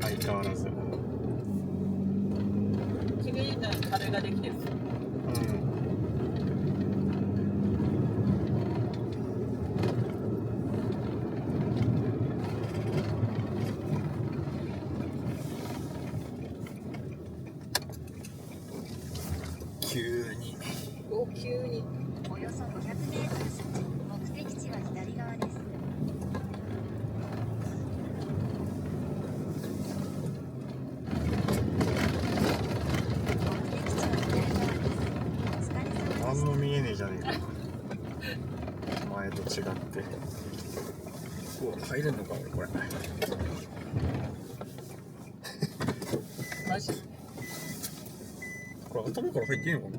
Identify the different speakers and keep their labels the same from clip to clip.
Speaker 1: 相変わらず。
Speaker 2: 綺麗な壁ができてる。
Speaker 1: 急に。
Speaker 2: 急に。
Speaker 3: およそ500メートル先、目的地は左側です。
Speaker 1: 何も見えねえじゃねえか。前と違って。うわ、入れんのか俺これ。
Speaker 2: マジ？
Speaker 1: これ頭から入っていいのかな。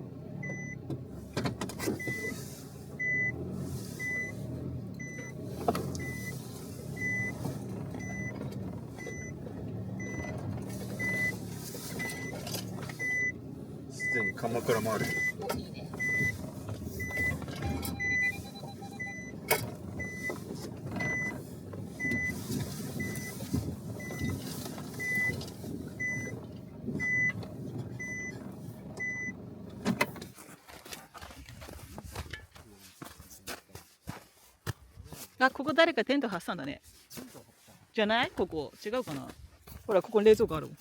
Speaker 1: すでに鎌倉もある。
Speaker 2: お、いいね。あ、ここ誰かテント張ったんだね。じゃない？ここ違うかな。ほら、ここに冷蔵庫あるもん。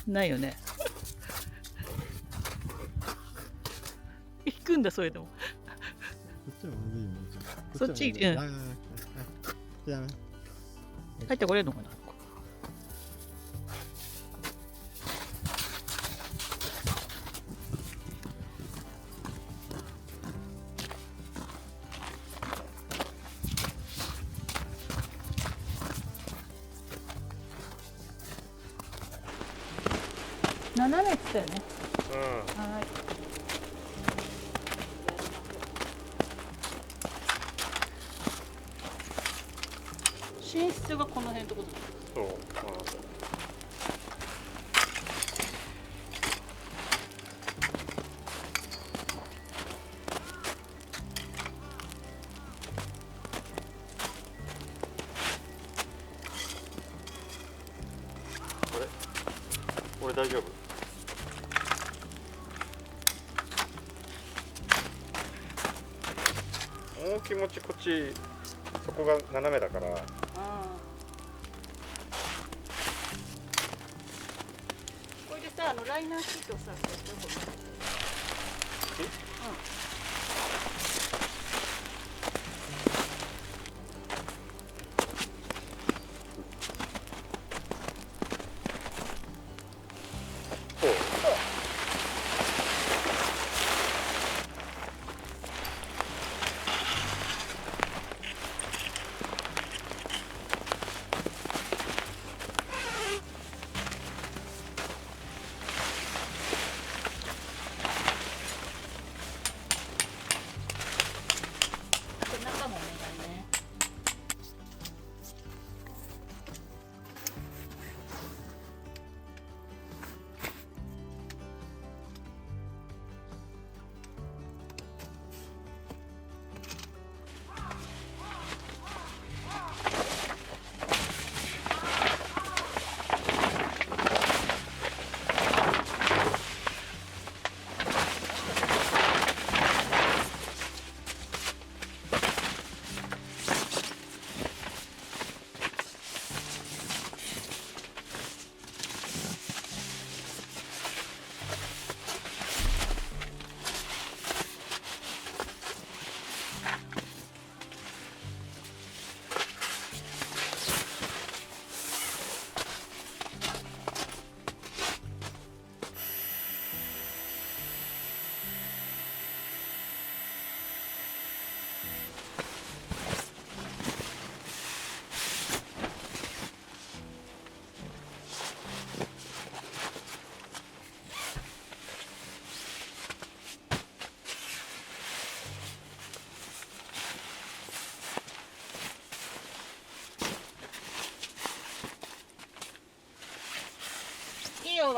Speaker 2: ないよね。行くんだ、それでも。
Speaker 1: こっちはまずいよね。
Speaker 2: そっち、うん。入ってこれるのかな。斜めっつったよね。はい。寝室がこの辺ってことだ。
Speaker 1: そう。これ大丈夫？もう気持ちこっち、そこが斜めだから。
Speaker 2: これでさ、ライナーシートをさ、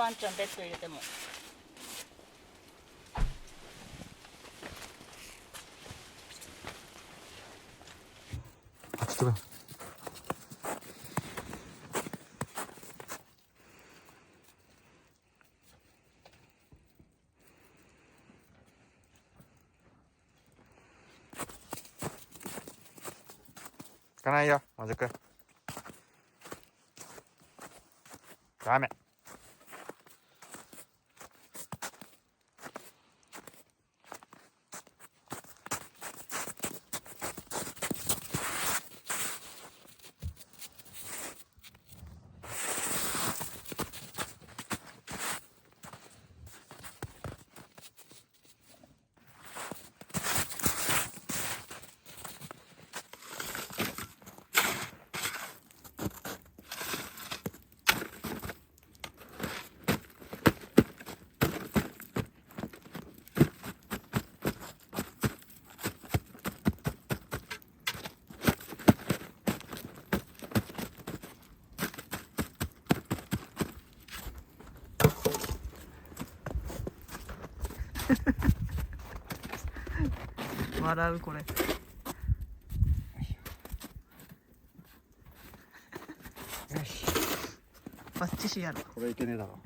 Speaker 2: ワンちゃんベッド入れても。
Speaker 1: ちょっと行かないよ、もずくん。ダメ。
Speaker 2: 笑うこれ。
Speaker 1: よし。
Speaker 2: バッチシやろ。
Speaker 1: これいけねえだろ。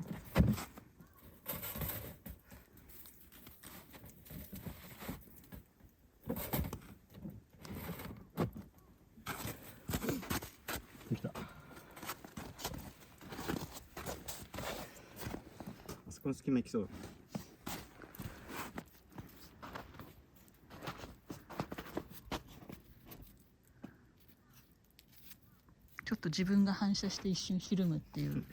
Speaker 1: できた。あそこの隙間行きそう。
Speaker 2: ちょっと自分が反射して一瞬ひるむっていう。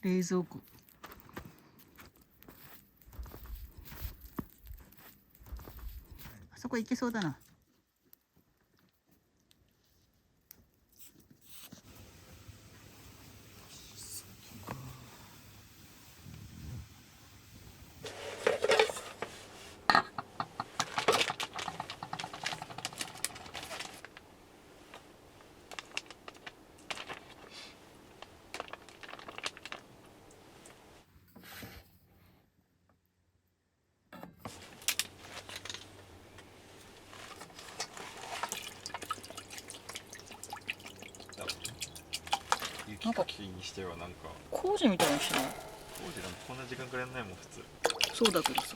Speaker 2: 冷蔵庫。あそこ行けそうだな。
Speaker 1: 雪かきにしてはなんか
Speaker 2: 工事みたいにしない？
Speaker 1: 工事なんてこんな時間くらいやんないもん普通。
Speaker 2: そうだけどさ。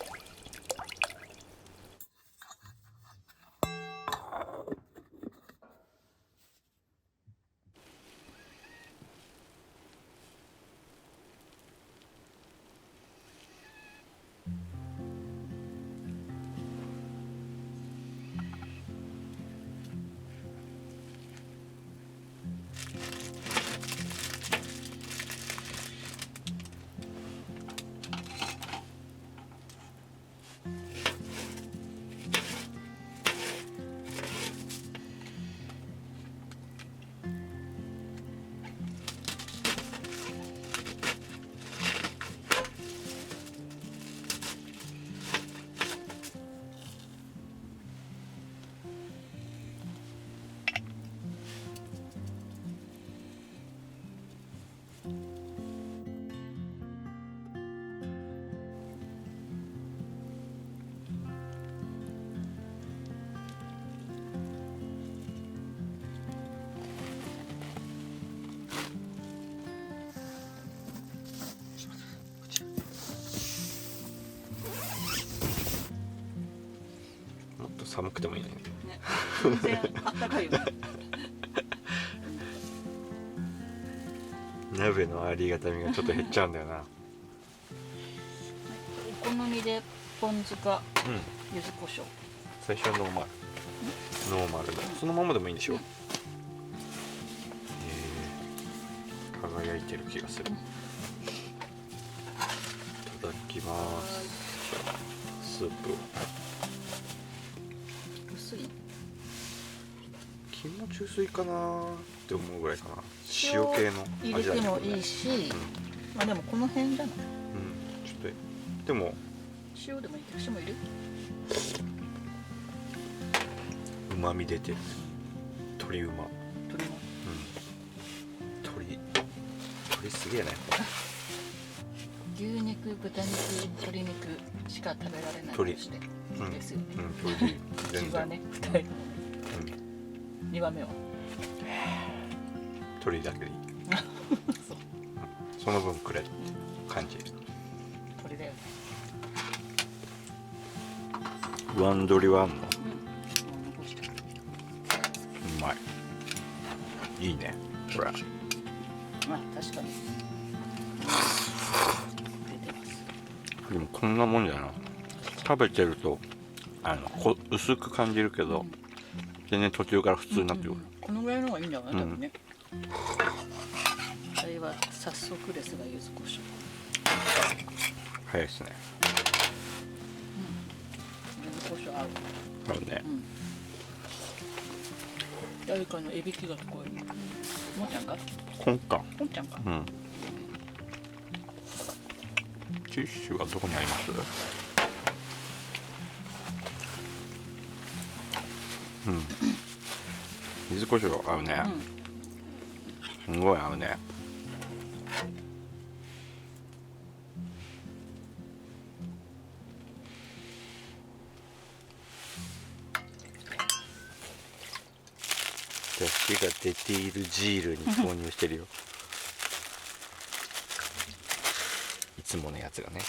Speaker 1: もっと寒くてもいいね。
Speaker 2: 全然あったかいよね。
Speaker 1: 鍋のありがたみがちょっと減っちゃうんだよな。
Speaker 2: お好みでポン酢か
Speaker 1: うん。
Speaker 2: 柚子胡椒。
Speaker 1: 最初はノーマル。ノーマルのそのままでもいいんでしょ。輝いてる気がする。いただきます。スープを。
Speaker 2: 薄い。
Speaker 1: 中水かなって思うぐらいかな。塩系の
Speaker 2: 入れてもいいし、まあでもこの辺じゃない。
Speaker 1: ちょっとでも
Speaker 2: 塩でもいいけど、塩も入れる。
Speaker 1: うまみ出てる。鶏うま。
Speaker 2: 鶏も
Speaker 1: 鶏すげえね。
Speaker 2: 牛肉、豚肉、鶏肉しか食べられないとしてですよね。
Speaker 1: 鶏全然。
Speaker 2: うちはね、2人ともね。2番目は
Speaker 1: 鶏だけでいい。
Speaker 2: そう、
Speaker 1: その分くれって感じ。
Speaker 2: 鶏だよね。
Speaker 1: ワンドリはあんの？う
Speaker 2: 残してる。
Speaker 1: まい。いいね。これ。
Speaker 2: まあ確かに出てます。
Speaker 1: でもこんなもんじゃな。食べてると薄く感じるけど、全然途中から普通になってくる。
Speaker 2: このぐらいの方がいいんだろうね、多分ね。あれは早速ですが、柚子胡椒。
Speaker 1: 早いですね。
Speaker 2: 柚子胡椒合う。
Speaker 1: 合うね。
Speaker 2: 誰かのいびきが聞こえる。もんちゃんか？
Speaker 1: こんか。
Speaker 2: もんちゃんか？
Speaker 1: ティッシュはどこにあります？柚子胡椒合うね。すごい合うね。出汁が出ているジールに投入してるよ。いつものやつがね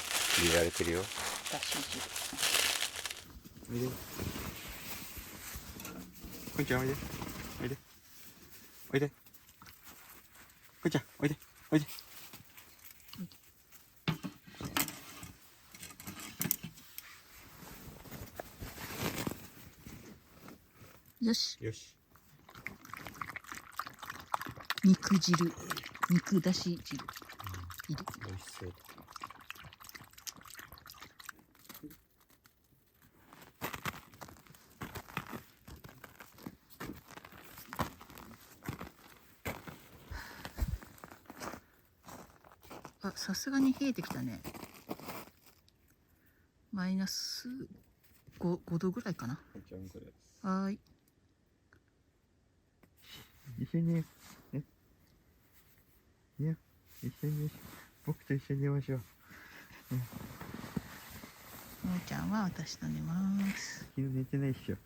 Speaker 1: 入れられてるよ。
Speaker 2: だし汁。
Speaker 1: おいで。こんちゃんおいで。おいで。おいで。こんちゃんおいで。おいで。
Speaker 2: よし。
Speaker 1: よし。
Speaker 2: 肉汁、肉だし汁。いる。
Speaker 1: 美味しそうだ。
Speaker 2: あ、さすがに冷えてきたね。マイナス 5度ぐらいかな。はーい。
Speaker 1: 一緒にね。いや、一緒に僕と一緒に寝ましょう。
Speaker 2: もーちゃんは私と寝ます。
Speaker 1: 昨日寝てないっしょ。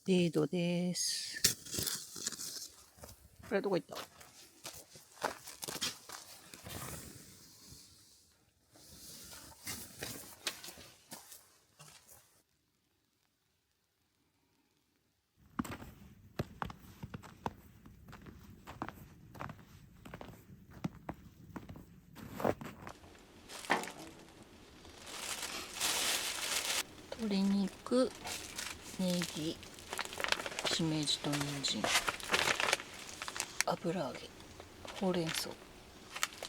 Speaker 2: 0度です。これどこ行った？鶏肉、ネギ、しめじと人参、油揚げ、ほうれん草、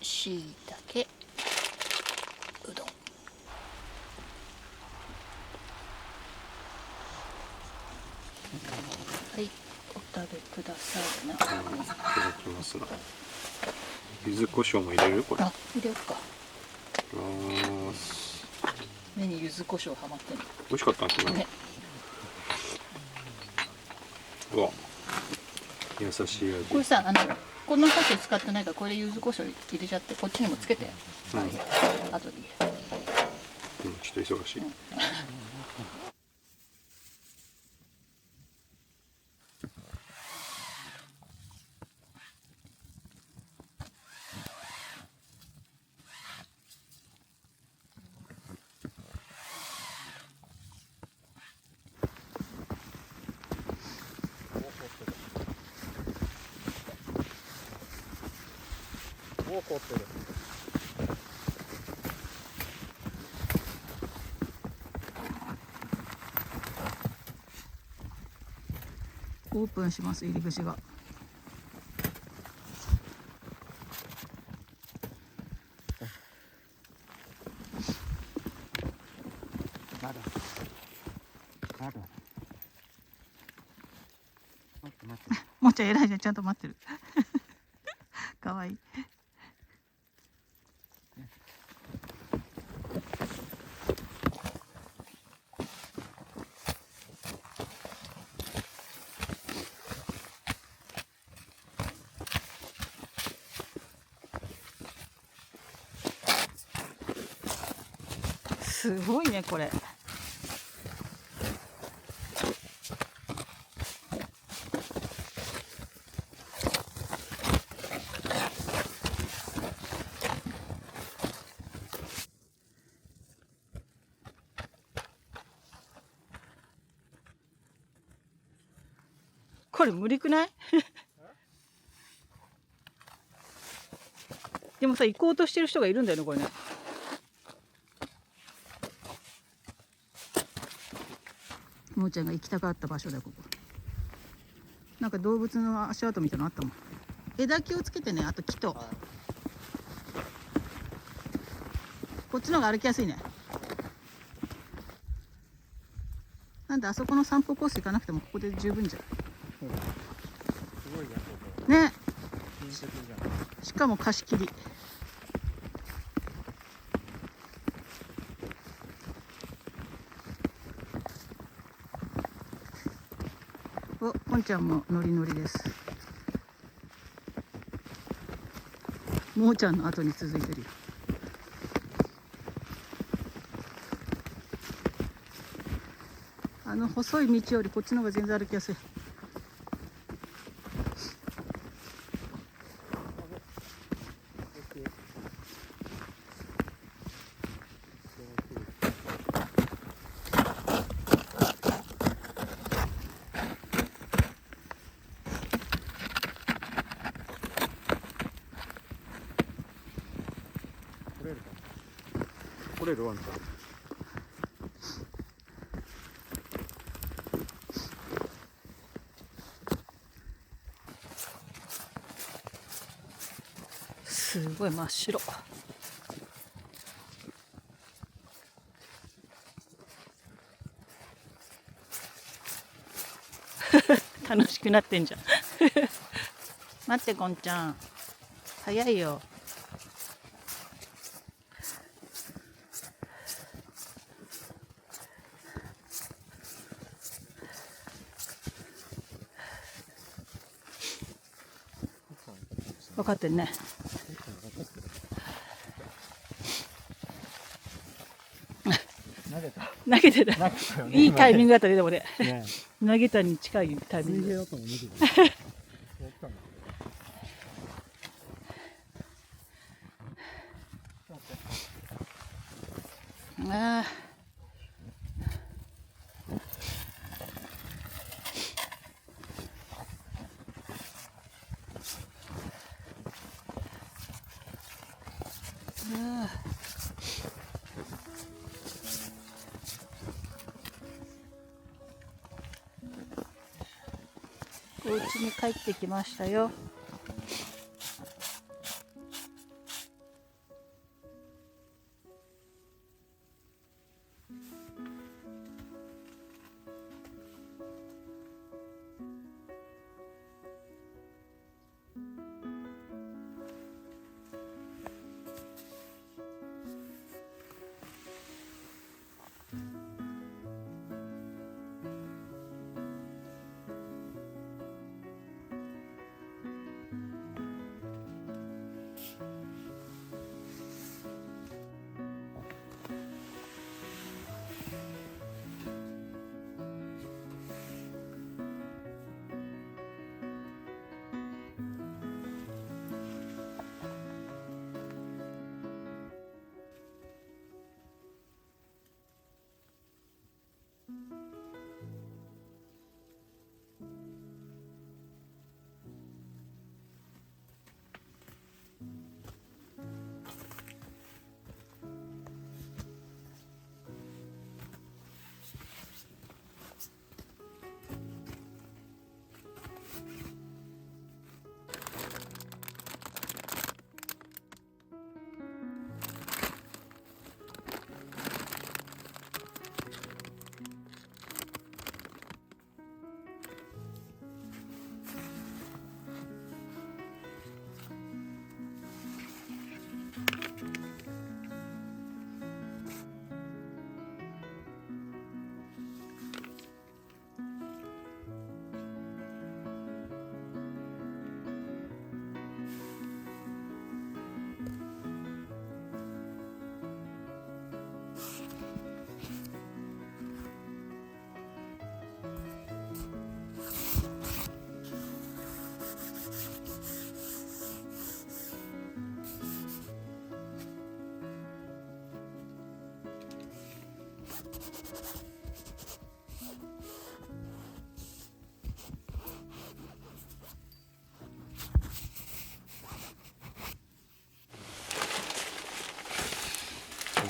Speaker 2: しいたけ、うどん。はい、お食べくださいな。
Speaker 1: いただきますな。柚子胡椒も入れるこれ。
Speaker 2: あ、入れよっか。
Speaker 1: ます
Speaker 2: 目に柚子胡椒はまってる。
Speaker 1: 美味しかったんですね。うわ、優しい味。
Speaker 2: これさ、この箸使ってないから、これ柚子胡椒入れちゃって、こっちにもつけて。
Speaker 1: うん、
Speaker 2: 後でいい。
Speaker 1: ちょっと忙しい。もう凍ってる。
Speaker 2: オープンします、入り口が。
Speaker 1: あと待って待って。
Speaker 2: もうちゃん偉いじゃん、ちゃんと待ってる。かわいい。すごいねこれ。これ無理くない？でもさ、行こうとしてる人がいるんだよねこれね。もーちゃんが行きたかった場所だよここ。なんか動物の足跡みたいなのあったもん。枝気をつけてね、あと木と。こっちの方が歩きやすいね。なんであそこの散歩コース行かなくてもここで十分じゃん。
Speaker 1: すごいやここ。
Speaker 2: ね。
Speaker 1: 近接じゃん。
Speaker 2: しかも貸し切り。お、こんちゃんもノリノリです。もーちゃんの後に続いてるよ。あの細い道よりこっちの方が全然歩きやすい。
Speaker 1: 来れるワンちゃん。
Speaker 2: すごい真っ白。楽しくなってんじゃん。待ってこんちゃん、早いよ。分かってんね。
Speaker 1: 投げた。
Speaker 2: 投げてた。
Speaker 1: 投げたよね。
Speaker 2: いいタイミングだったねでもね。
Speaker 1: ね。
Speaker 2: 投げたに近いタイミング。
Speaker 1: 水平だとも見てた。やったんだ。
Speaker 2: ああ。お家に帰ってきましたよ。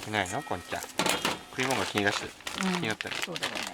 Speaker 1: くないのこんちゃん。食い物が気になってる。
Speaker 2: うん、
Speaker 1: 気になってる。
Speaker 2: そうだろうね。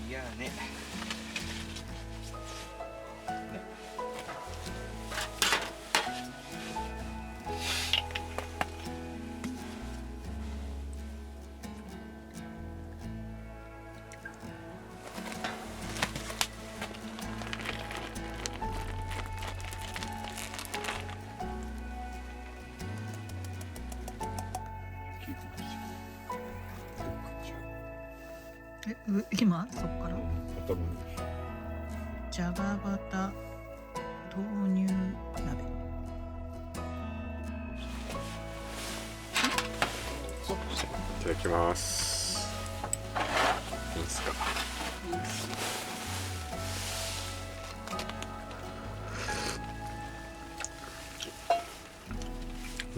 Speaker 1: いやね。
Speaker 2: 今そこから
Speaker 1: 多分
Speaker 2: じゃがバタ豆乳鍋。
Speaker 1: いただきます。いいですか。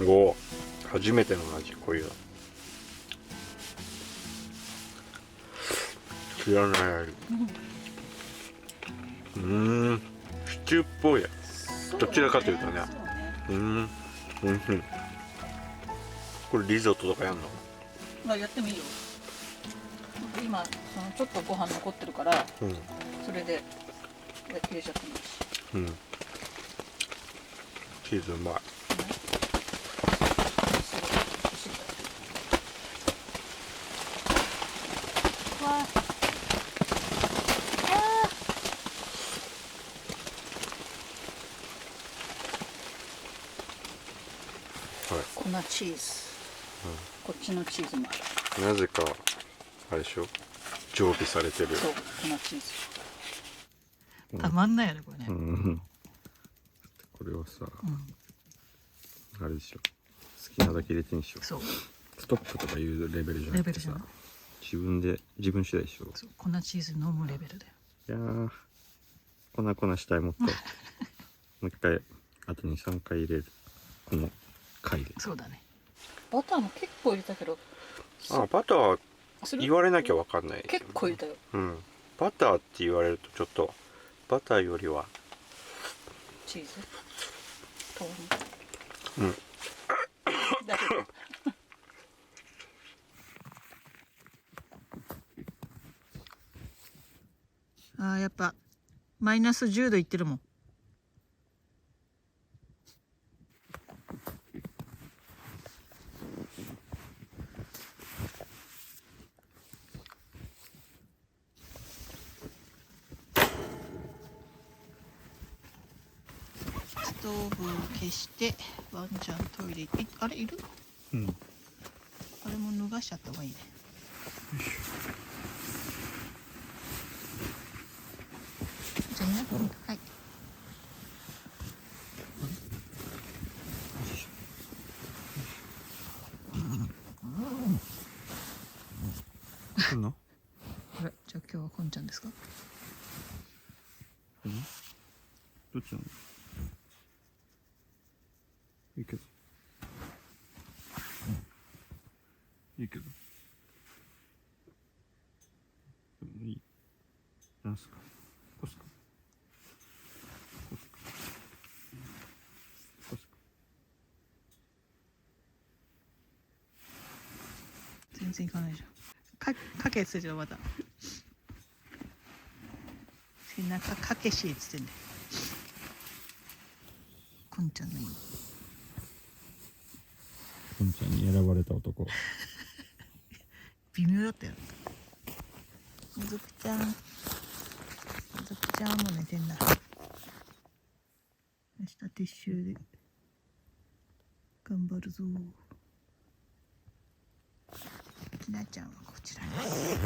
Speaker 1: お、初めての味。こういうの知らない味。シチューっぽいやつ。どちらかというとね。これリゾットとかやんの？
Speaker 2: まあやってもいいよ。今そのちょっとご飯残ってるから、それで入れちゃってもいいし。
Speaker 1: チーズうまい。
Speaker 2: 粉チーズ、こっちのチーズもある。
Speaker 1: なぜかあれでしょ、常備されてる。
Speaker 2: そう、粉チーズ、たまんないよねこれね。
Speaker 1: これはさ、あれでしょ、好きなだけ入れてんでしょ。
Speaker 2: そう
Speaker 1: ストップとかいうレベルじゃなくてさ、自分次第でしょ。
Speaker 2: そう、粉チーズ飲むレベルだよ。
Speaker 1: いやー、粉したいもっともう一回あと 2,3 回入れる、この回で。
Speaker 2: そうだね。バターも結構入れたけど、
Speaker 1: バター言われなきゃ分かんない。
Speaker 2: 結構入れたよ。
Speaker 1: バターって言われるとちょっとバターよりは
Speaker 2: チーズ豆乳。大丈夫。あー、やっぱマイナス10度いってるもん。ストーブを消してワンちゃんトイレ行って、あれいる？
Speaker 1: うん。
Speaker 2: あれも脱がしちゃった方がいいね。じゃあいなくなった。はい。
Speaker 1: 来んの？
Speaker 2: あれ、じゃあ今日はこんちゃんですか？
Speaker 1: どっちなの？いいけど。いいけど。でもいい。なんすか？こすか？こすか？こすか？
Speaker 2: 全然いかないじゃん。かけっつってたよまた。背中かけしっつってんだよ。こんちゃんの意味。
Speaker 1: こんちゃんに選ばれた男。
Speaker 2: 微妙だったよ。もずくちゃん。もずくちゃんも寝てんな。明日撤収で頑張るぞ。きなちゃんはこちらです。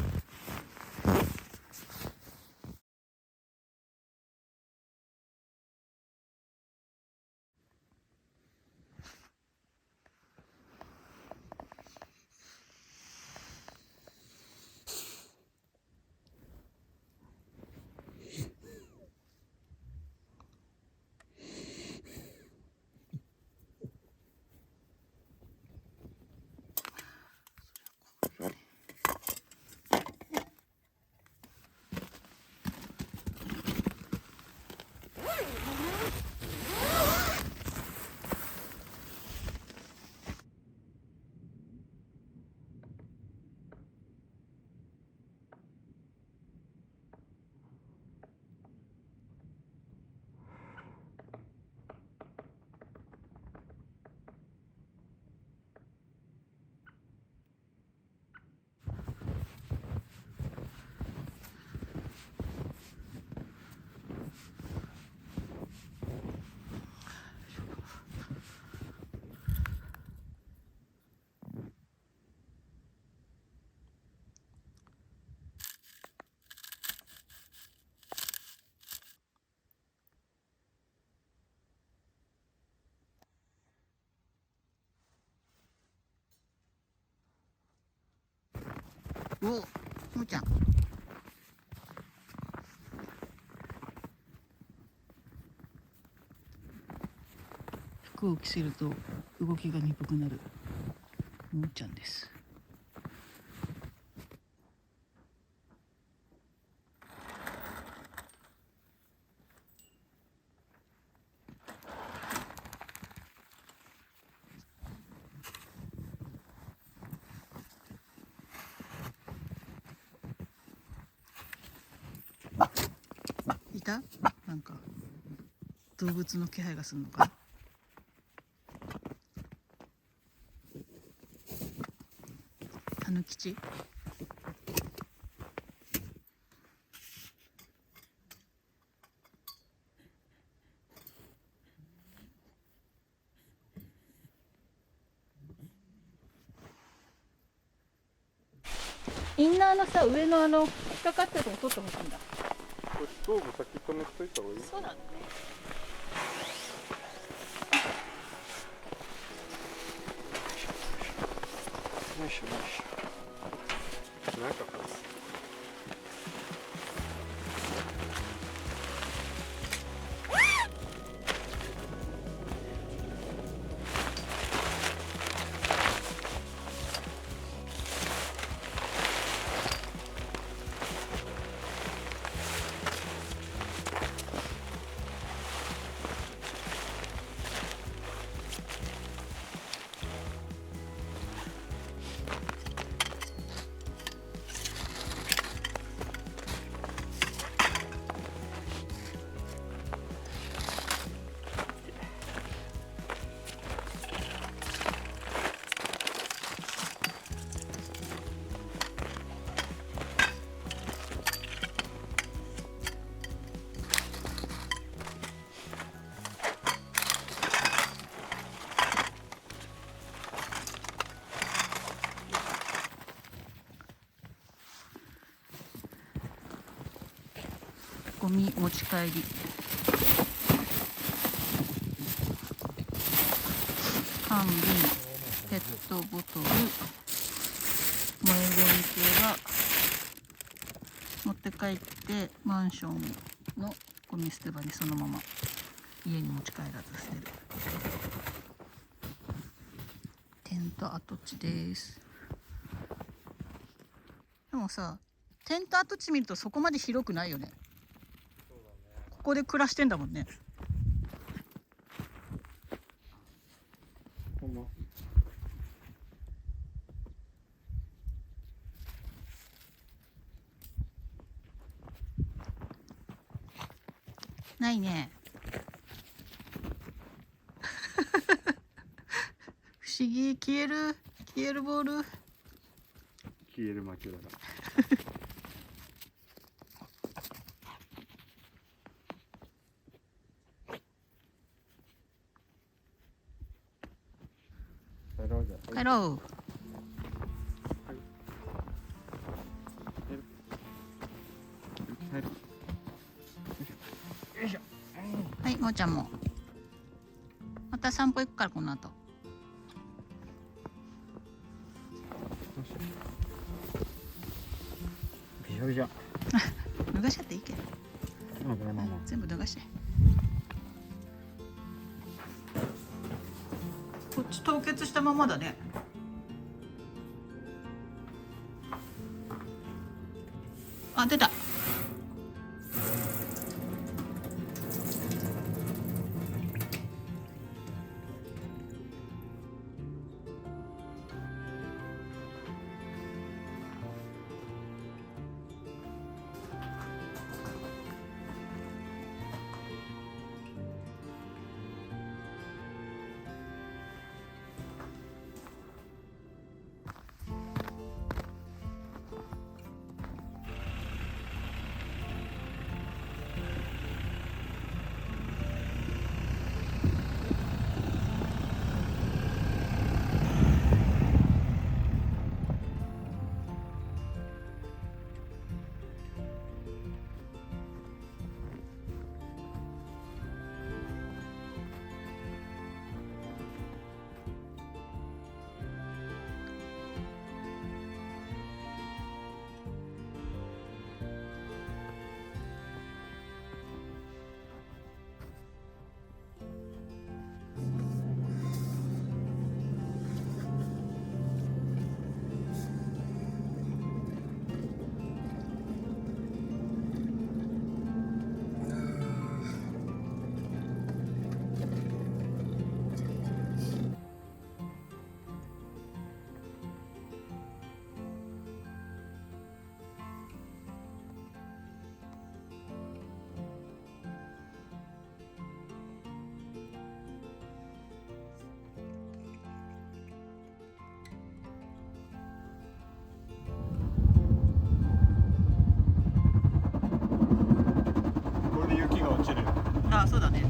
Speaker 2: お、もーちゃん。服を着せると動きが鈍くなるもーちゃんです。いた？なんか動物の気配がするのかな。たぬきち。インナーのさ、上の引っかかってるの取ってほしいんだ。
Speaker 1: これストーブ先止めといた方がいい？
Speaker 2: そうだね。
Speaker 1: よいしょよいしょ。なかったです。
Speaker 2: ゴミ持ち帰り。缶瓶、ペットボトル、燃えゴミ系は持って帰ってマンションのゴミ捨て場にそのまま家に持ち帰らず捨てる。テント跡地です。でもさ、テント跡地見るとそこまで広くないよね。ここで暮らしてんだもんね。
Speaker 1: ほんま。
Speaker 2: ないね。不思議。消えるボール。
Speaker 1: 消える負けだな。帰ろうじゃあ。
Speaker 2: 帰ろう。
Speaker 1: よいしょ。
Speaker 2: はい、もーちゃんも。また散歩行くから、この後。
Speaker 1: びしょびしょ。
Speaker 2: 脱がしちゃっていいけど。
Speaker 1: まあこのまま。
Speaker 2: 全部脱がして。こっち凍結したままだね。あ、出た。
Speaker 1: これで雪が落ちる。
Speaker 2: あ、そうだね。